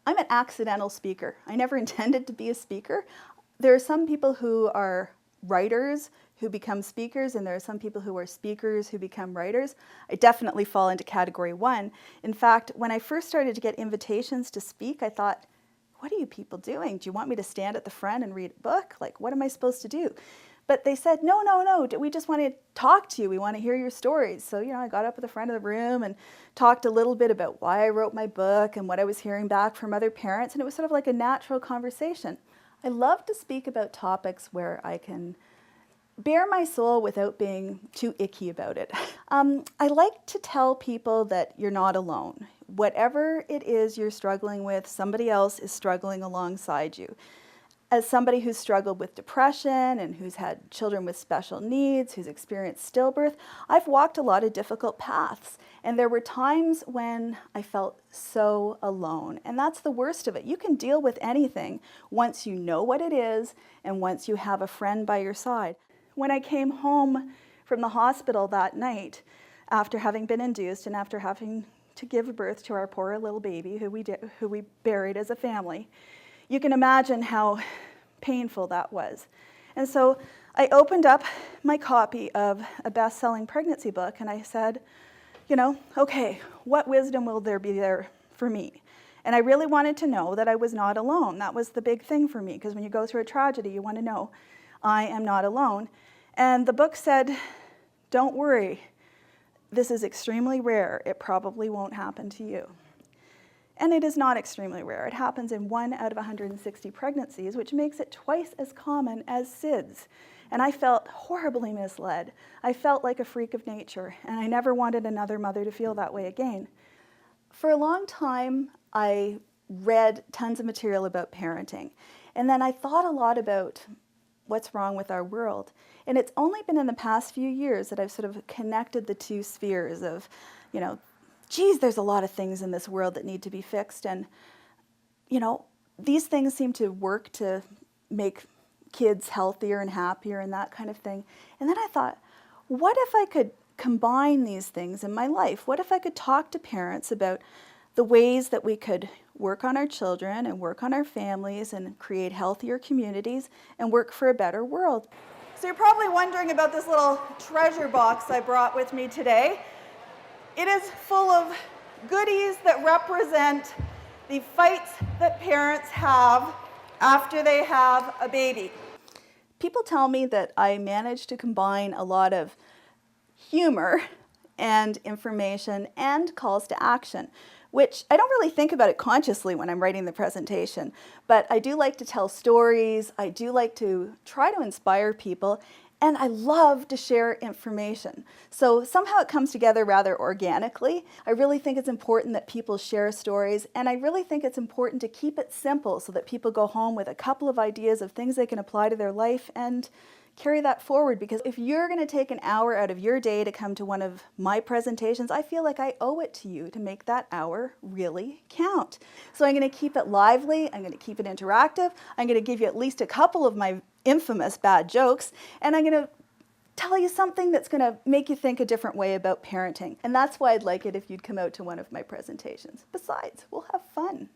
I'm an accidental speaker. I never intended to be a speaker. There are some people who are writers who become speakers, and there are some people who are speakers who become writers. I definitely fall into category 1. In fact, when I first started to get invitations to speak, I thought, what are you people doing? Do you want me to stand at the front and read a book? Like, what am I supposed to do? But they said, no, we just want to talk to you. We want to hear your stories. So, I got up at the front of the room and talked a little bit about why I wrote my book and what I was hearing back from other parents. And it was sort of like a natural conversation. I love to speak about topics where I can bare my soul without being too icky about it. I like to tell people that you're not alone. Whatever it is you're struggling with, somebody else is struggling alongside you. As somebody who's struggled with depression and who's had children with special needs, who's experienced stillbirth, I've walked a lot of difficult paths. And there were times when I felt so alone. And that's the worst of it. You can deal with anything once you know what it is and once you have a friend by your side. When I came home from the hospital that night, after having been induced and after having to give birth to our poor little baby who we buried as a family, you can imagine how painful that was. And so I opened up my copy of a best-selling pregnancy book and I said, okay, what wisdom will there be there for me? And I really wanted to know that I was not alone. That was the big thing for me, because when you go through a tragedy, you want to know, I am not alone. And the book said, don't worry, this is extremely rare. It probably won't happen to you. And it is not extremely rare. It happens in 1 out of 160 pregnancies, which makes it twice as common as SIDS. And I felt horribly misled. I felt like a freak of nature, and I never wanted another mother to feel that way again. For a long time, I read tons of material about parenting. And then I thought a lot about what's wrong with our world. And it's only been in the past few years that I've sort of connected the two spheres of, geez, there's a lot of things in this world that need to be fixed. And, these things seem to work to make kids healthier and happier and that kind of thing. And then I thought, what if I could combine these things in my life? What if I could talk to parents about the ways that we could work on our children and work on our families and create healthier communities and work for a better world? So you're probably wondering about this little treasure box I brought with me today. It is full of goodies that represent the fights that parents have after they have a baby. People tell me that I managed to combine a lot of humor and information and calls to action, which I don't really think about it consciously when I'm writing the presentation, but I do like to tell stories, I do like to try to inspire people, and I love to share information. So somehow it comes together rather organically. I really think it's important that people share stories, and I really think it's important to keep it simple so that people go home with a couple of ideas of things they can apply to their life and carry that forward. Because if you're going to take an hour out of your day to come to one of my presentations, I feel like I owe it to you to make that hour really count. So I'm going to keep it lively, I'm going to keep it interactive, I'm going to give you at least a couple of my infamous bad jokes, and I'm going to tell you something that's going to make you think a different way about parenting. And that's why I'd like it if you'd come out to one of my presentations. Besides, we'll have fun.